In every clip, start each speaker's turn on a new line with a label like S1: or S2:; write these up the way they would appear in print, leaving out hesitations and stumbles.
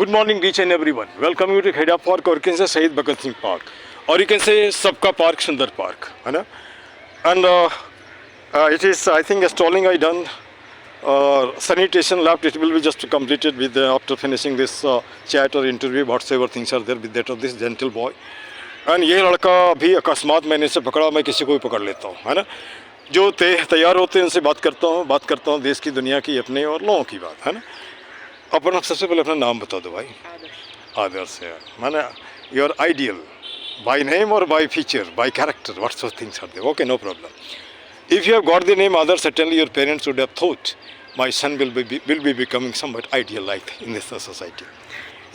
S1: Good morning, each and everyone. Welcome you to Kheda Park, or you can say Shahid Bhagat Singh Park, or you can say Sabka Park, Sundar Park, है ना? And it is, I think, a stalling I done. Sanitation left, it will be just completed with after finishing this chat or interview, whatsoever things are there with that of this gentle boy. And ये लड़का भी अकस्मात मैंने इसे पकड़ा, मैं किसी को भी पकड़ लेता हूँ, है ना? जो तैयार होते हैं उनसे बात करता हूँ देश की, दुनिया की, अपने और लोगों की बात, है ना? अपना सबसे पहले अपना नाम बता दो भाई। आदर्श है, माना योर आइडियल बाय नेम और by feature, by character, what's of things are there? Okay, no problem. If you have got the name Adarsh, certainly your parents would have thought my son will be becoming somewhat ideal like in this society.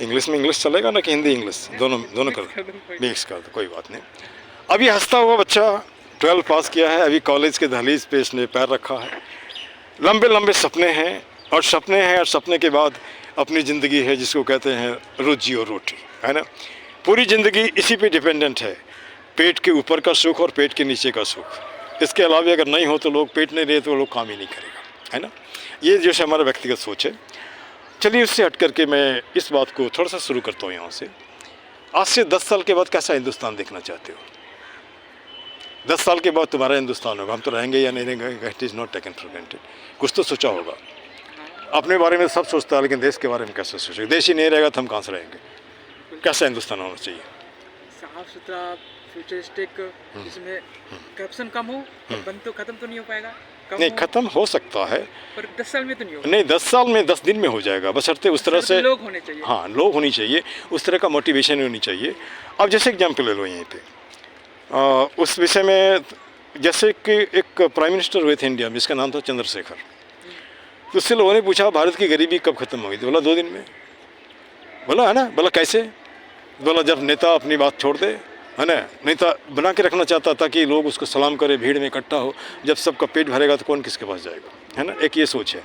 S1: English में English चलेगा ना कि Hindi English, दोनों कर mix कर दो, कोई बात नहीं। अभी हंसता हुआ बच्चा 12 पास किया है, अभी कॉलेज के दहलीज पे इसने पैर रखा है। लंबे लंबे सपने हैं और सपने के बाद अपनी ज़िंदगी है जिसको कहते हैं रोजी और रोटी, है ना? पूरी ज़िंदगी इसी पे डिपेंडेंट है, पेट के ऊपर का सुख और पेट के नीचे का सुख। इसके अलावा अगर नहीं हो तो लोग, पेट नहीं रहे तो लोग काम ही नहीं करेगा, है ना? ये जो है हमारा व्यक्तिगत सोच है। चलिए उससे हट करके मैं इस बात को थोड़ा सा शुरू करता हूँ यहाँ से। आज से 10 साल के बाद कैसा हिंदुस्तान देखना चाहते हो? 10 साल के बाद तुम्हारा हिंदुस्तान होगा, हम तो रहेंगे या नहीं रहेंगे, it is not taken for granted. कुछ तो सोचा होगा। अपने बारे में सब सोचता है, लेकिन देश के बारे में कैसे सोचेगा? देश ही नहीं रहेगा तो हम कहाँ से रहेंगे? कैसा हिंदुस्तान होना चाहिए?
S2: साफ सुथरा, फ्यूचरिस्टिक, जिसमें करप्शन कम हो। बंद तो खत्म तो नहीं हो पाएगा?
S1: नहीं, खत्म हो सकता है,
S2: पर 10 साल में तो नहीं होगा।
S1: नहीं, 10 साल में 10 दिन में हो जाएगा, बशर्ते उस तरह से
S2: लोग होने चाहिए।
S1: हाँ, लोग होनी चाहिए, उस तरह का मोटिवेशन होनी चाहिए। अब जैसे एग्जाम्पल ले लो यहीं पे, उस विषय में, जैसे कि एक प्राइम मिनिस्टर हुए थे इंडिया में, जिसका नाम था चंद्रशेखर। तो उससे लोगों ने पूछा भारत की गरीबी कब खत्म होगी? तो बोला 2 दिन में। बोला, है ना? बोला कैसे? बोला जब नेता अपनी बात छोड़ दे, है ना? नेता बना के रखना चाहता था कि लोग उसको सलाम करें, भीड़ में इकट्ठा हो। जब सबका पेट भरेगा तो कौन किसके पास जाएगा, है ना? एक ये सोच है।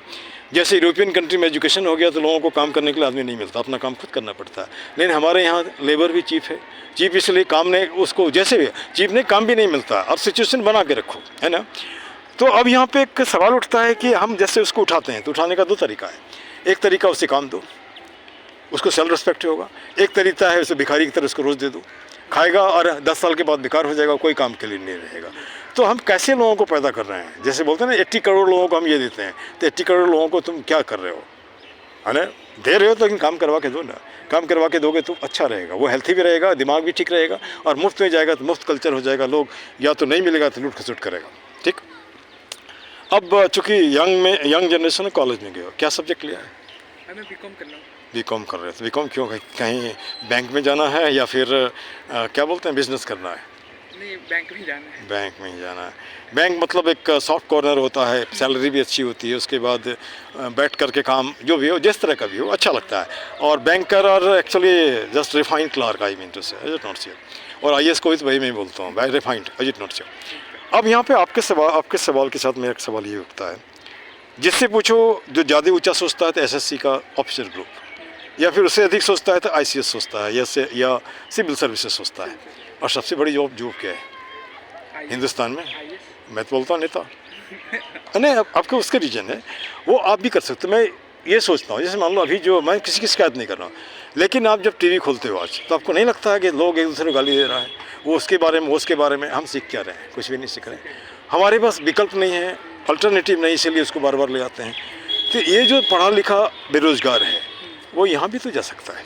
S1: जैसे यूरोपियन कंट्री में एजुकेशन हो गया तो लोगों को काम करने के लिए आदमी नहीं मिलता, अपना काम खुद करना पड़ता है। लेकिन हमारे यहाँ लेबर भी चीप है, चीप इसलिए काम नहीं, उसको जैसे चीप नहीं, काम भी नहीं मिलता। अब सिचुएशन बना के रखो, है ना? तो अब यहाँ पे एक सवाल उठता है कि हम जैसे उसको उठाते हैं तो उठाने का 2 तरीका है। एक तरीका उसे काम दो, उसको सेल्फ रिस्पेक्ट होगा। एक तरीका है उसे भिखारी की तरह उसको रोज़ दे दो, खाएगा और 10 साल के बाद बेकार हो जाएगा, कोई काम के लिए नहीं रहेगा। तो हम कैसे लोगों को पैदा कर रहे हैं? जैसे बोलते हैं ना 80 करोड़ लोगों को हम ये देते हैं, तो 80 करोड़ लोगों को तुम क्या कर रहे हो, है ना? दे रहे हो तो लेकिन काम करवा के दो ना। काम करवा के दोगे तो अच्छा रहेगा, वो हेल्थी भी रहेगा, दिमाग भी ठीक रहेगा, और मुफ्त में जाएगा तो मुफ्त कल्चर हो जाएगा। लोग या तो नहीं मिलेगा तो लूट खसुट करेगा, ठीक? अब चूँकि यंग जनरेशन कॉलेज में गए हो, क्या सब्जेक्ट लिया है?
S2: मैं बीकॉम कर रहा हूँ।
S1: बीकॉम कर रहे थे। बीकॉम क्यों? कहीं बैंक में जाना है या फिर क्या बोलते हैं, बिजनेस करना है?
S2: नहीं, बैंक में जाना है।
S1: बैंक में ही जाना है। बैंक मतलब एक सॉफ्ट कॉर्नर होता है, सैलरी भी अच्छी होती है, उसके बाद बैठ करके काम जो भी हो, जिस तरह का भी हो, अच्छा लगता है। और बैंकर और actually just refined clerk, I mean to say, is it not sure? और IAS को भी तो वही मैं बोलता हूँ, by refined, is it not sure? अब यहाँ पे आपके सवाल के साथ मेरा एक सवाल ये उठता है, जिससे पूछो जो ज़्यादा ऊँचा सोचता है तो SSC का ऑफिसर ग्रुप, या फिर उससे अधिक सोचता है तो ICS सोचता है, या सिविल सर्विसेज सोचता है। और सबसे बड़ी जॉब क्या है हिंदुस्तान में? मैं तो बोलता हूँ नेता। नहीं, आपको उसके रीजन है, वो आप भी कर सकते हो। मैं ये सोचता हूँ, जैसे मान लो अभी जो, मैं किसी की शिकायत नहीं कर रहा हूँ, लेकिन आप जब TV खोलते हो आज, तो आपको नहीं लगता है कि लोग एक दूसरे को गाली दे रहा है, वो उसके बारे में, हम सीख क्या रहे हैं? कुछ भी नहीं सीख रहे हैं। हमारे पास विकल्प नहीं है, अल्टरनेटिव नहीं, इसीलिए उसको बार बार ले आते हैं। तो ये जो पढ़ा लिखा बेरोजगार है, वो यहाँ भी तो जा सकता है?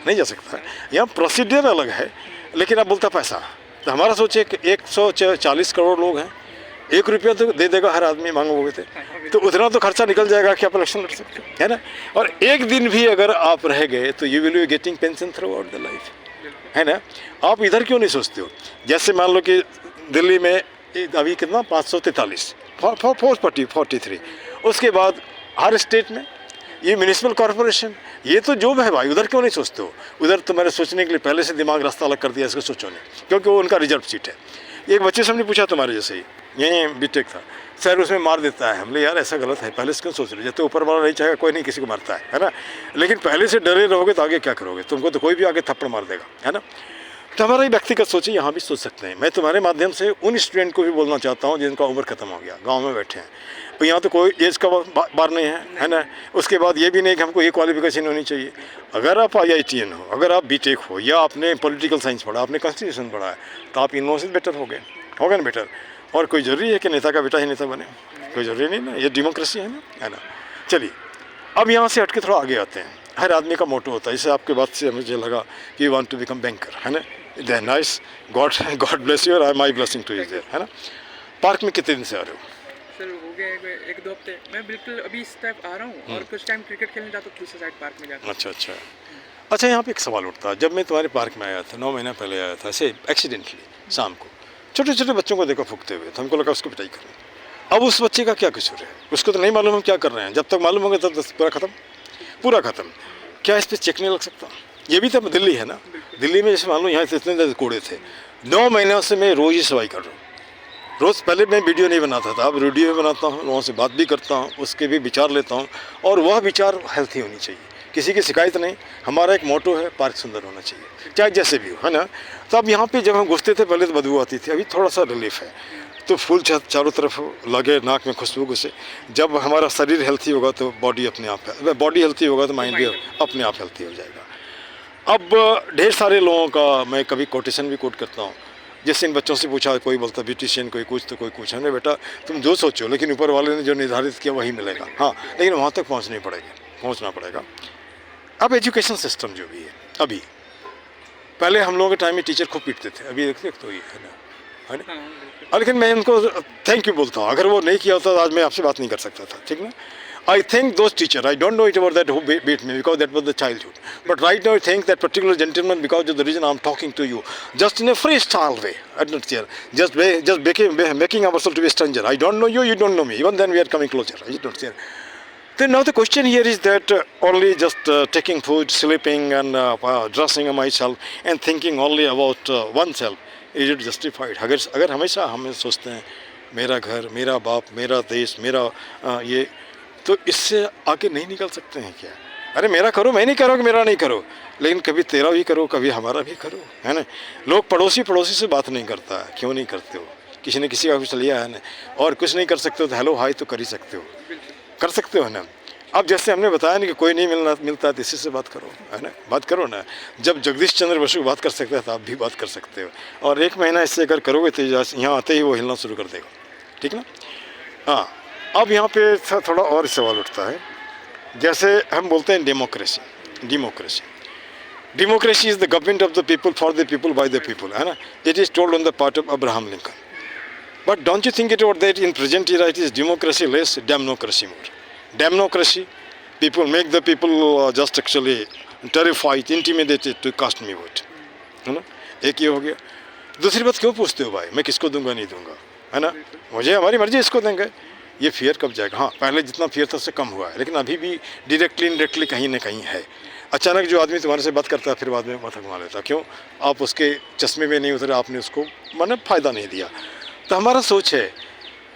S1: नहीं जा सकता है। यहाँ प्रोसीजर अलग है, लेकिन आप बोलता पैसा। तो हमारा सोचे कि 140 करोड़ लोग हैं, 1 रुपया तो दे देगा हर आदमी, मांगोगे तो उतना तो खर्चा निकल जाएगा कि आप इलेक्शन लड़ सकते हो, है ना? और एक दिन भी अगर आप रह गए तो you will be getting pension through out the life, है ना? आप इधर क्यों नहीं सोचते हो? जैसे मान लो कि दिल्ली में अभी कितना 543, 443, उसके बाद हर स्टेट में ये म्यूनिसिपल कॉरपोरेशन, ये तो जॉब है भाई, उधर क्यों नहीं सोचते हो? उधर तो मैंने सोचने के लिए पहले से दिमाग रास्ता अलग कर दिया, इसको सोचो नहीं, क्योंकि वो उनका रिजर्व सीट है। एक बच्चे से हमने पूछा, तुम्हारे जैसे ही यहीं बीटेक था सर, उसमें मार देता है। हमने यार ऐसा गलत है, पहले से क्यों सोच रहे? जब तो ऊपर वाला नहीं चाहेगा, कोई नहीं किसी को मारता है ना? लेकिन पहले से डरे रहोगे तो आगे क्या करोगे? तुमको तो कोई भी आगे थप्पड़ मार देगा, है ना? तो हमारा ही व्यक्तिगत सोचे, यहाँ भी सोच सकते हैं। मैं तुम्हारे माध्यम से उन स्टूडेंट को भी बोलना चाहता हूँ जिनका उम्र खत्म हो गया, गाँव में बैठे हैं, तो यहाँ तो कोई एज का बार नहीं है ना। उसके बाद ये भी नहीं कि हमको ये क्वालिफिकेशन होनी चाहिए। अगर आप IITian हो, अगर आप बीटेक हो, या आपने पॉलिटिकल साइंस पढ़ा, आपने कॉन्स्टिट्यूशन पढ़ा है, तो आप इन लोगों से बेटर हो गए, होगा ना बेटर। और कोई ज़रूरी है कि नेता का बेटा ही नेता बने? कोई ज़रूरी नहीं ना, ये डेमोक्रेसी है ना। चलिए अब यहाँ से हट के थोड़ा आगे आते हैं। हर आदमी का मोटो होता है, जैसे आपके बात से मुझे लगा कि वांट टू बिकम बैंकर, है ना। दे नाइस, गॉड ब्लेस यू और माई ब्लेसिंग टू इज देयर, है ना। पार्क में कितने दिन से आ रहे हो?
S2: सर हो गए 1-2 हफ्ते। मैं बिल्कुल अभी इस टाइप आ रहा हूँ और कुछ टाइम क्रिकेट खेलने जाता हूँ, दूसरे साइड पार्क में जाता हूँ।
S1: अच्छा, यहाँ पे एक सवाल उठता है। जब मैं तुम्हारे पार्क में आया था 9 महीना पहले आया था, ऐसे एक्सीडेंटली शाम को, छोटे छोटे बच्चों को देखो फूकते हुए, तो हमको लगा उसको पिटाई करें। अब उस बच्चे का क्या कसूर है? उसको तो नहीं मालूम हम क्या कर रहे हैं। जब तक मालूम होगा तब पूरा खत्म। क्या इस पर चेक नहीं लग सकता? ये भी तो दिल्ली है ना। दिल्ली में जैसे मान लो यहाँ से इतने ज़्यादा कूड़े थे, 9 महीनों से मैं रोज़ ही सफाई कर रहा हूँ। रोज़ पहले मैं वीडियो नहीं बनाता था, अब वीडियो भी बनाता हूँ, लोगों से बात भी करता हूँ, उसके भी विचार लेता हूँ, और वह विचार हेल्थी होनी चाहिए, किसी की शिकायत नहीं। हमारा एक मोटो है, पार्क सुंदर होना चाहिए, चाहे जैसे भी हो, है ना। तो अब यहाँ पे जब हम घुसते थे पहले तो बदबू आती थी, अभी थोड़ा सा रिलीफ है। तो फूल चारों तरफ लगे, नाक में खुशबू घुसे। जब हमारा शरीर हेल्थी होगा तो बॉडी अपने आप है, बॉडी हेल्थी होगा तो माइंड भी अपने आप हेल्थी हो जाएगा। अब ढेर सारे लोगों का मैं कभी कोटेशन भी कोट करता हूँ। जैसे इन बच्चों से पूछा, कोई बोलता ब्यूटिशियन, कोई कुछ तो कोई कुछ, है ना। बेटा तुम जो सोचो, लेकिन ऊपर वाले ने जो निर्धारित किया वही मिलेगा। हाँ, लेकिन वहाँ तक पहुँचना पड़ेगा। अब एजुकेशन सिस्टम जो भी है, अभी पहले हम लोगों के टाइम में टीचर खूब पीटते थे, अभी देखते तो ये है ना। लेकिन मैं उनको थैंक यू बोलता हूँ। अगर वो नहीं किया होता तो आज मैं आपसे बात नहीं कर सकता था, ठीक ना। I thank those teachers. I don't know it about that who beat me, because that was the childhood. But right now I thank that particular gentleman because of the reason I'm talking to you, just in a freestyle way. I'm not here, just making ourselves to be a stranger. I don't know you, you don't know me. Even then we are coming closer. I don't here. Then now the question here is that only just taking food, sleeping, and dressing myself, and thinking only about oneself, is it justified? अगर हमेशा हम सोचते हैं मेरा घर, मेरा बाप, मेरा देश, मेरा ये, तो इससे आगे नहीं निकल सकते हैं क्या? अरे मेरा करो, मैं नहीं करो कि मेरा नहीं करो, लेकिन कभी तेरा भी करो, कभी हमारा भी करो, है ना। लोग पड़ोसी से बात नहीं करता है, क्यों नहीं करते हो? किसी ने किसी का कुछ लिया है ना, और कुछ नहीं कर सकते हो तो हेलो हाय तो कर ही सकते हो, कर सकते हो ना। अब जैसे हमने बताया ना कि कोई नहीं मिलता तो इसी से बात करो, है ना, बात करो ना। जब जगदीश चंद्र बसु बात कर सकता है तो आप भी बात कर सकते हो, और 1 महीना इससे अगर करोगे तो यहाँ आते ही वो हिलना शुरू कर देगा, ठीक ना। हाँ, अब यहाँ पे थोड़ा और सवाल उठता है। जैसे हम बोलते हैं democracy is the government of the people, for the people, by the people, है ना। It is told on the part of Abraham Lincoln. But don't you think it about that in present era it is democracy less, democracy more. Democracy, people make the people just actually terrified, intimidated to cast me vote, है ना। एक ये हो गया। दूसरी बात, क्यों पूछते हो भाई मैं किसको दूंगा नहीं दूंगा, है ना, मुझे हमारी मर्जी, इसको देंगे। ये फियर कब जाएगा? हाँ, पहले जितना फियर था उससे कम हुआ है, लेकिन अभी भी डायरेक्टली इनडायरेक्टली कहीं ना कहीं है। अचानक जो आदमी तुम्हारे से बात करता है फिर बाद में माथा घुमा लेता, क्यों? आप उसके चश्मे में नहीं उतरे, आपने उसको मतलब फ़ायदा नहीं दिया। तो हमारा सोच है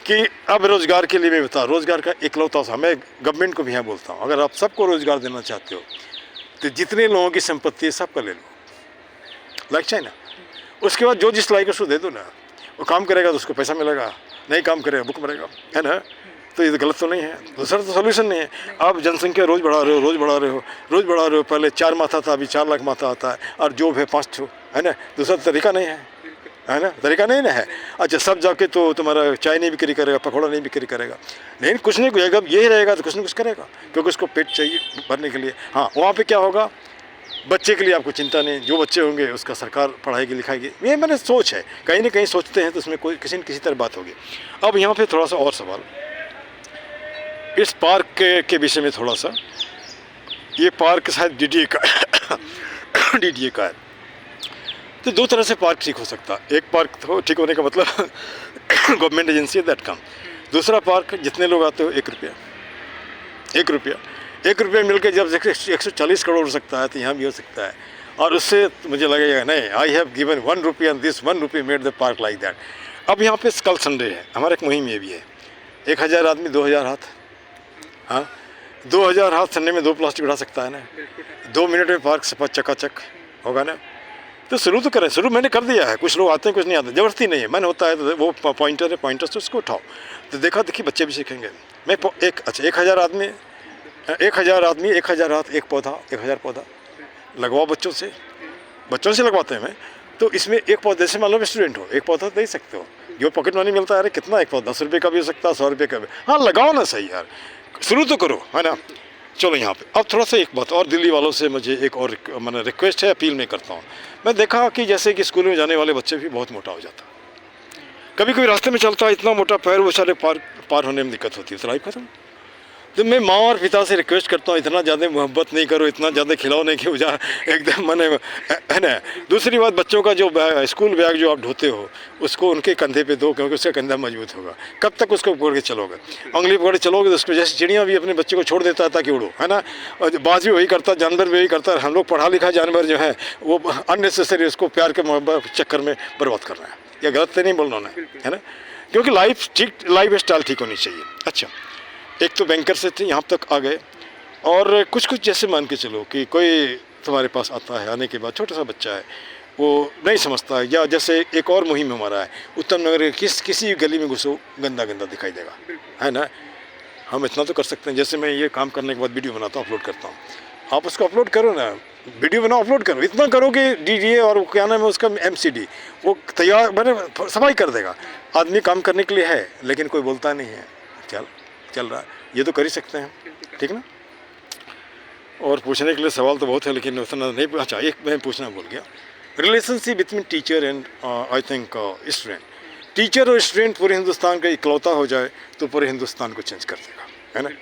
S1: कि अब रोज़गार के लिए मैं बता, रोज़गार का इकलौता सा, मैं गवर्नमेंट को भी यहाँ बोलता हूँ, अगर आप सबको रोज़गार देना चाहते हो तो जितने लोगों की संपत्ति है सबका ले लो, लाइक चाइना। उसके बाद जो जिस लायक उसको दे दो ना, वो काम करेगा तो उसको पैसा मिलेगा, नहीं काम करेगा भूख मरेगा, है ना। तो ये गलत तो नहीं है, दूसरा तो सोल्यूशन नहीं है। आप जनसंख्या रोज़ बढ़ा रहे हो, पहले 4 माथा था, अभी 4 लाख माथा आता है, और जॉब है 5 ठो, है ना। दूसरा तरीका नहीं है ना, तरीका नहीं ना है। अच्छा, सब जाके तो तुम्हारा चाय नहीं बिक्री करेगा, पकौड़ा नहीं बिक्री करेगा, लेकिन कुछ नहीं करेगा, यही रहेगा तो कुछ ना कुछ करेगा, क्योंकि उसको पेट चाहिए भरने के लिए। हाँ, वहाँ पे क्या होगा, बच्चे के लिए आपको चिंता नहीं, जो बच्चे होंगे उसका सरकार पढ़ाएगी लिखाएगी। ये मैंने सोच है, कहीं ना कहीं सोचते हैं तो उसमें कोई किसी न किसी तरह बात होगी। अब यहाँ पे थोड़ा सा और सवाल, इस पार्क के विषय में थोड़ा सा। ये पार्क शायद DDA का है। तो 2 तरह से पार्क ठीक हो सकता है। एक पार्क तो ठीक होने का मतलब गवर्नमेंट एजेंसी दैट कम। दूसरा पार्क जितने लोग आते हो 1 रुपया मिलकर जब 140 करोड़ हो सकता है तो यहाँ भी हो सकता है। और उससे मुझे लगेगा नहीं, आई हैव गिवन 1 रुपया एंड दिस 1 रुपया made the park like that. अब यहाँ पे कल संडे है, हमारा एक मुहिम ये भी है, 1000 आदमी 2000 हाथ। हाँ, 2000 हाथ संडे में 2 प्लास्टिक उठा सकता है ना। 2 मिनट में पार्क सफा चकाचक होगा ना। तो शुरू तो करें, शुरू मैंने कर दिया है। कुछ लोग आते हैं, कुछ नहीं आते, ज़बरदस्ती नहीं है, मन होता है तो वो पॉइंटर है, पॉइंटर से उसको उठाओ, तो देखा देखी बच्चे भी सीखेंगे। मैं 1000 आदमी, 1000 आदमी, 1000 हाथ, एक पौधा, 1000 पौधा लगवाओ बच्चों से लगवाते हैं। मैं तो इसमें एक पौधे से मान लो स्टूडेंट हो, एक पौधा दे सकते हो, जो पॉकेट मनी मिलता है। अरे कितना एक पौधा, 10 रुपये का भी हो सकता है, 100 रुपये का भी। हाँ लगाओ ना, सही यार, शुरू तो करो, है ना। चलो यहाँ पे अब थोड़ा सा एक बात और, दिल्ली वालों से मुझे एक और मैंने रिक्वेस्ट है, अपील मैं करता हूँ। मैं देखा कि जैसे कि स्कूल में जाने वाले बच्चे भी बहुत मोटा हो जाता, कभी कभी रास्ते में चलता है इतना मोटा, पैर वो सारे पार होने में दिक्कत होती है, तो लाइफ खत्म। तो मैं माँ और पिता से रिक्वेस्ट करता हूँ, इतना ज़्यादा मोहब्बत नहीं करो, इतना ज़्यादा खिलौने की वजह एकदम मैंने, है ना। दूसरी बात, बच्चों का जो स्कूल बैग जो आप ढोते हो, उसको उनके कंधे पे दो, क्योंकि उसका कंधा मजबूत होगा। कब तक उसको पकड़ के चलोगे, उंगली पकड़ के चलोगे तो उसको, जैसे चिड़िया भी अपने बच्चे को छोड़ देता है ताकि उड़ो, है ना। और बाज भी वही करता है, जानवर भी वही करता है। हम लोग पढ़ा लिखा जानवर जो है वो अननेसेसरी उसको प्यार के मोहब्बत चक्कर में बर्बाद कर रहे हैं। यह गलत तो नहीं बोलना उन्हें, है ना, क्योंकि लाइफ स्टाइल ठीक होनी चाहिए। अच्छा, एक तो बैंकर से थे, यहाँ तक आ गए। और कुछ जैसे मान के चलो कि कोई तुम्हारे पास आता है, आने के बाद छोटा सा बच्चा है, वो नहीं समझता है, या जैसे एक और मुहिम हमारा है, उत्तम नगर के किसी गली में घुसो, गंदा दिखाई देगा, है ना। हम इतना तो कर सकते हैं, जैसे मैं ये काम करने के बाद वीडियो बनाता हूँ, अपलोड करता हूँ, आप उसको अपलोड करो ना, वीडियो बनाओ, अपलोड करो। इतना करो कि डीडीए और क्या नाम है उसका, एमसीडी, वो तैयार मैंने सफाई कर देगा। आदमी काम करने के लिए है, लेकिन कोई बोलता नहीं है, चल रहा है, ये तो कर ही सकते हैं, ठीक ना। और पूछने के लिए सवाल तो बहुत है, लेकिन उतना नहीं। अच्छा, एक मैं पूछना भूल गया, relationship between teacher and I think student. Teacher और स्टूडेंट पूरे हिंदुस्तान का इकलौता हो जाए तो पूरे हिंदुस्तान को चेंज कर देगा, है ना,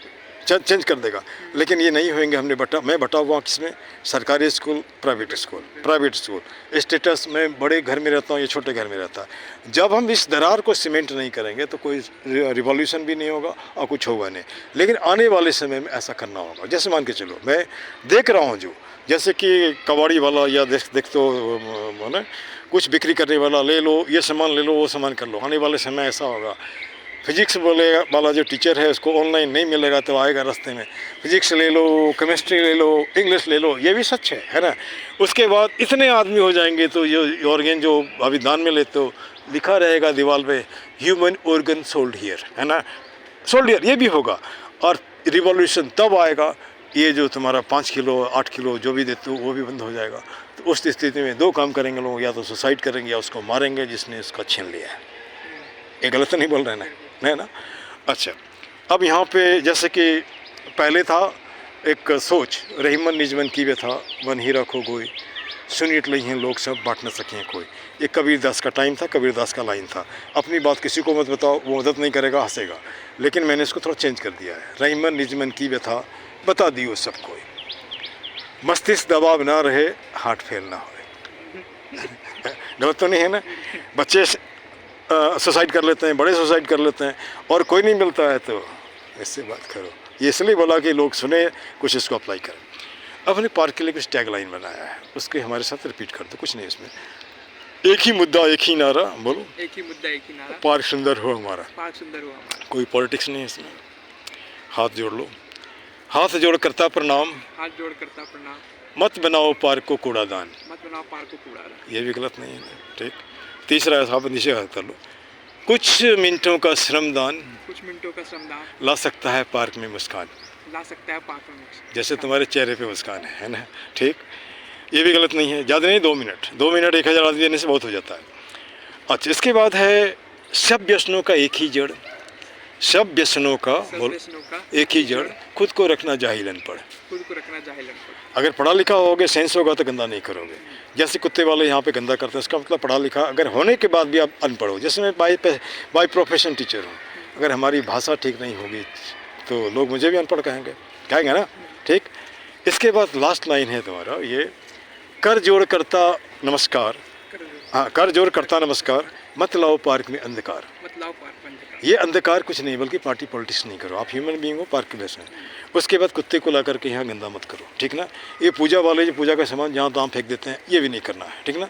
S1: चेंज कर देगा। लेकिन ये नहीं होंगे। मैं बटा हुआ किसमें, सरकारी स्कूल, प्राइवेट स्कूल। स्टेटस में बड़े घर में रहता हूँ या छोटे घर में रहता है। जब हम इस दरार को सीमेंट नहीं करेंगे तो कोई रिवॉल्यूशन भी नहीं होगा और कुछ होगा नहीं। लेकिन आने वाले समय में ऐसा करना होगा। जैसे मान के चलो, मैं देख रहा हूँ, जो जैसे कि कबाड़ी वाला या देख तो ना, कुछ बिक्री करने वाला, ले लो ये सामान, ले लो वो सामान कर लो। आने वाले समय ऐसा होगा, फिजिक्स बोलेगा वाला जो टीचर है उसको ऑनलाइन नहीं मिलेगा तो आएगा रास्ते में, फिजिक्स ले लो, केमिस्ट्री ले लो, इंग्लिश ले लो, ये भी सच है ना। उसके बाद इतने आदमी हो जाएंगे तो ये ऑर्गन जो अभी दान में लेते हो, लिखा रहेगा दीवार पे, ह्यूमन ऑर्गन सोल्ड हियर, है ना, सोल्ड हियर, ये भी होगा। और रिवॉल्यूशन तब आएगा, ये जो तुम्हारा 5 किलो 8 किलो जो भी देते हो वो भी बंद हो जाएगा। तो उस स्थिति में 2 काम करेंगे लोग, या तो सुसाइड करेंगे या उसको मारेंगे जिसने उसका छीन लिया है। ये गलत नहीं बोल रहे हैं ना। अच्छा, अब यहाँ पे जैसे कि पहले था एक सोच, रहीमन निजमन की वे था, मन ही रखो कोई, सुनिट लई हैं लोग सब, बांट न सकें कोई। ये कबीरदास का टाइम था, कबीरदास का लाइन था, अपनी बात किसी को मत बताओ, वो मदद नहीं करेगा, हंसेगा। लेकिन मैंने इसको थोड़ा चेंज कर दिया है, रहीमन निजमन की वे था, बता दियो सब कोई, मस्तिष्क दबाव ना रहे, हार्ट फेल ना हो। गलत तो नहीं है ना। बच्चे सुसाइड कर लेते हैं, बड़े सुसाइड कर लेते हैं, और कोई नहीं मिलता है तो इससे बात करो। ये इसलिए बोला कि लोग सुने, कुछ इसको अप्लाई करें। अब हमने पार्क के लिए कुछ टैग लाइन बनाया है, उसके हमारे साथ रिपीट कर दो। कुछ नहीं इसमें, एक ही मुद्दा एक ही नारा, बोलो,
S2: एक ही मुद्दा एक ही नारा,
S1: पार्क सुंदर हो हमारा,
S2: पार्क सुंदर हो हमारा।
S1: कोई पॉलिटिक्स नहीं है इसमें। हाथ जोड़ लो, हाथ जोड़ करता प्रणाम,
S2: हाथ जोड़ करता प्रणाम,
S1: मत बनाओ पार्क को कूड़ादान,
S2: मत बनाओ पार्क को कूड़ादान।
S1: ये भी गलत नहीं है, ठीक। तीसरा साहब नीचे हाथ कर लो, कुछ मिनटों का श्रमदान,
S2: कुछ मिनटों का श्रमदान
S1: ला सकता है पार्क में मुस्कान,
S2: ला सकता है पार्क में मुस्कान।
S1: जैसे तुम्हारे चेहरे पे मुस्कान है ना, ठीक। ये भी गलत नहीं है, ज़्यादा नहीं, 2 मिनट 1000 आदमी देने से बहुत हो जाता है। अच्छा, इसके बाद है सब व्यसनों का एक ही जड़, सब व्यसनों का एक ही जड़, खुद को रखना जाहिल अनपढ़,
S2: खुद को रखना जाहिल अनपढ़।
S1: अगर पढ़ा लिखा होगे, सेंस होगा तो गंदा नहीं करोगे। जैसे कुत्ते वाले यहाँ पे गंदा करते हैं, इसका मतलब पढ़ा लिखा अगर होने के बाद भी आप अनपढ़ हो। जैसे मैं बाई प्रोफेशन टीचर हूँ, अगर हमारी भाषा ठीक नहीं होगी तो लोग मुझे भी अनपढ़ कहेंगे ना, ठीक। इसके बाद लास्ट लाइन है तुम्हारा ये, कर जोड़ करता नमस्कार, हाँ, कर जोड़ करता नमस्कार, मत लाओ पार्क में अंधकार,
S2: मत लाओ पार्क में अंधकार।
S1: ये अंधकार कुछ नहीं बल्कि पार्टी पॉलिटिक्स नहीं करो, आप ह्यूमन बीइंग हो, पार्क के बेस में। उसके बाद कुत्ते को ला करके यहाँ गंदा मत करो, ठीक ना। ये पूजा वाले जो पूजा का सामान जहाँ तहाँ फेंक देते हैं, ये भी नहीं करना है, ठीक ना,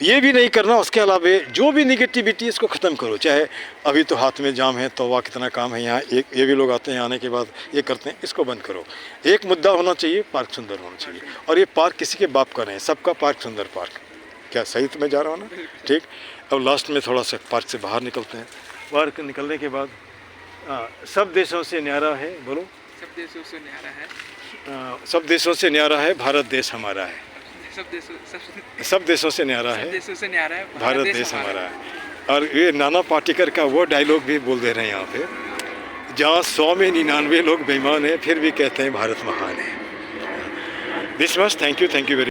S1: ये भी नहीं करना। उसके अलावा जो भी निगेटिविटी इसको ख़त्म करो। चाहे अभी तो हाथ में जाम है, तो वाह कितना काम है यहाँ, एक ये भी लोग आते हैं, आने के बाद ये करते हैं, इसको बंद करो। एक मुद्दा होना चाहिए, पार्क सुंदर होना चाहिए। और ये पार्क किसी के बाप का नहीं, सबका पार्क सुंदर पार्क। क्या सही तो मैं जा रहा हूँ ना, ठीक। अब लास्ट में थोड़ा सा पार्क से बाहर निकलते हैं। बाहर निकलने के बाद सब देशों से न्यारा है, बोलो।
S2: सब देशों से न्यारा है,
S1: सब देशों से न्यारा है भारत देश हमारा है। सब देशों से न्यारा
S2: सब
S1: है
S2: देशों से न्यारा है,
S1: भारत देश हमारा है। और ये नाना पाटेकर का वो डायलॉग भी बोल दे रहे हैं यहाँ पे, जहाँ 100 में 99 लोग बेईमान हैं फिर भी कहते हैं भारत महान है। This much, thank you very